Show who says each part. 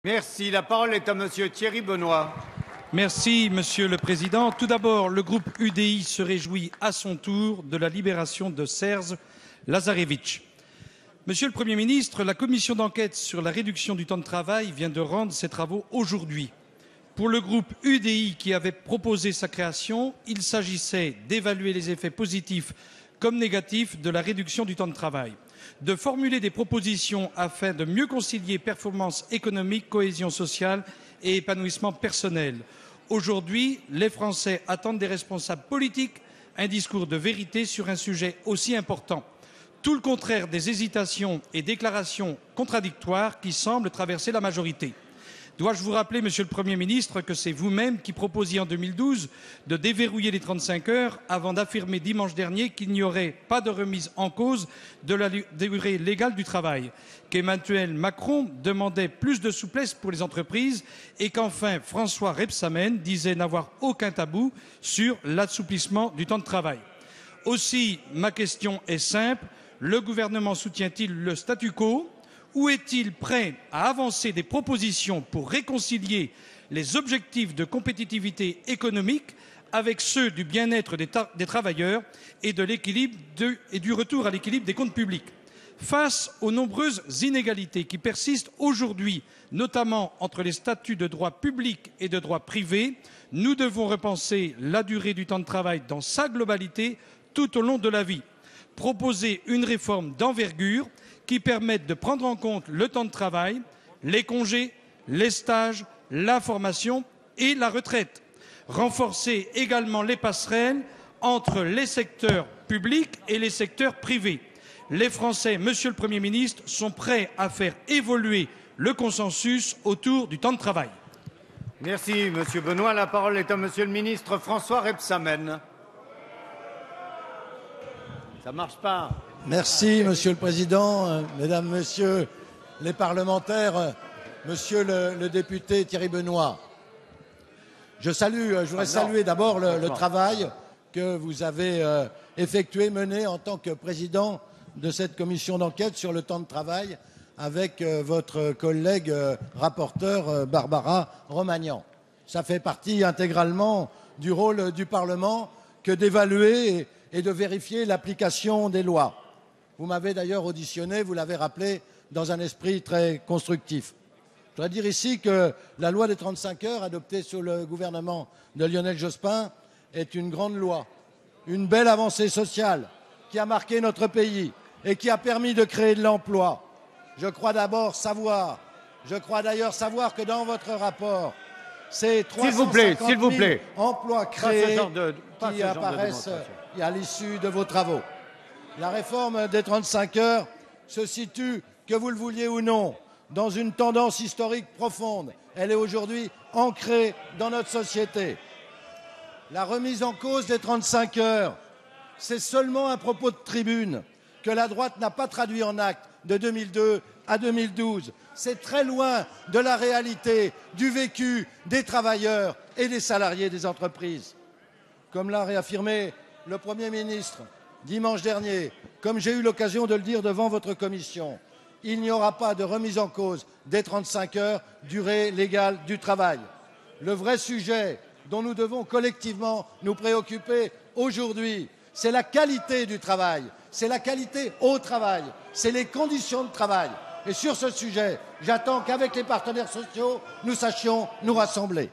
Speaker 1: Merci. La parole est à Monsieur Thierry Benoît.
Speaker 2: Merci, Monsieur le Président. Tout d'abord, le groupe UDI se réjouit à son tour de la libération de Serge Lazarevitch. Monsieur le Premier ministre, la commission d'enquête sur la réduction du temps de travail vient de rendre ses travaux aujourd'hui. Pour le groupe UDI qui avait proposé sa création, il s'agissait d'évaluer les effets positifs comme négatifs de la réduction du temps de travail, de formuler des propositions afin de mieux concilier performance économique, cohésion sociale et épanouissement personnel. Aujourd'hui, les Français attendent des responsables politiques un discours de vérité sur un sujet aussi important. Tout le contraire des hésitations et déclarations contradictoires qui semblent traverser la majorité. Dois-je vous rappeler, Monsieur le Premier ministre, que c'est vous-même qui proposiez en 2012 de déverrouiller les 35 heures avant d'affirmer dimanche dernier qu'il n'y aurait pas de remise en cause de la durée légale du travail, qu'Emmanuel Macron demandait plus de souplesse pour les entreprises et qu'enfin François Rebsamen disait n'avoir aucun tabou sur l'assouplissement du temps de travail. Aussi, ma question est simple. Le gouvernement soutient-il le statu quo ? Ou est-il prêt à avancer des propositions pour réconcilier les objectifs de compétitivité économique avec ceux du bien-être des travailleurs et de l'équilibre et du retour à l'équilibre des comptes publics? Face aux nombreuses inégalités qui persistent aujourd'hui, notamment entre les statuts de droit public et de droit privé, nous devons repenser la durée du temps de travail dans sa globalité tout au long de la vie. Proposer une réforme d'envergure qui permette de prendre en compte le temps de travail, les congés, les stages, la formation et la retraite. Renforcer également les passerelles entre les secteurs publics et les secteurs privés. Les Français, Monsieur le Premier ministre, sont prêts à faire évoluer le consensus autour du temps de travail.
Speaker 1: Merci, Monsieur Benoît. La parole est à Monsieur le ministre François Rebsamen. Ça marche pas.
Speaker 3: Merci, Monsieur le Président, Mesdames, Messieurs les parlementaires, Monsieur le député Thierry Benoît. Je voudrais saluer d'abord le travail que vous avez effectué, mené en tant que président de cette commission d'enquête sur le temps de travail avec votre collègue rapporteur Barbara Romagnan. Ça fait partie intégralement du rôle du Parlement que d'évaluer et de vérifier l'application des lois. Vous m'avez d'ailleurs auditionné, vous l'avez rappelé, dans un esprit très constructif. Je voudrais dire ici que la loi des 35 heures, adoptée sous le gouvernement de Lionel Jospin, est une grande loi, une belle avancée sociale qui a marqué notre pays et qui a permis de créer de l'emploi. Je crois d'ailleurs savoir que dans votre rapport, c'est 350 000 emplois créés qui apparaissent à l'issue de vos travaux. La réforme des 35 heures se situe, que vous le vouliez ou non, dans une tendance historique profonde. Elle est aujourd'hui ancrée dans notre société. La remise en cause des 35 heures, c'est seulement un propos de tribune que la droite n'a pas traduit en actes de 2002 à 2012. C'est très loin de la réalité du vécu des travailleurs et des salariés des entreprises. Comme l'a réaffirmé le Premier ministre dimanche dernier, comme j'ai eu l'occasion de le dire devant votre commission, il n'y aura pas de remise en cause des 35 heures, durée légale du travail. Le vrai sujet dont nous devons collectivement nous préoccuper aujourd'hui, c'est la qualité du travail, c'est la qualité au travail, c'est les conditions de travail. Et sur ce sujet, j'attends qu'avec les partenaires sociaux, nous sachions nous rassembler.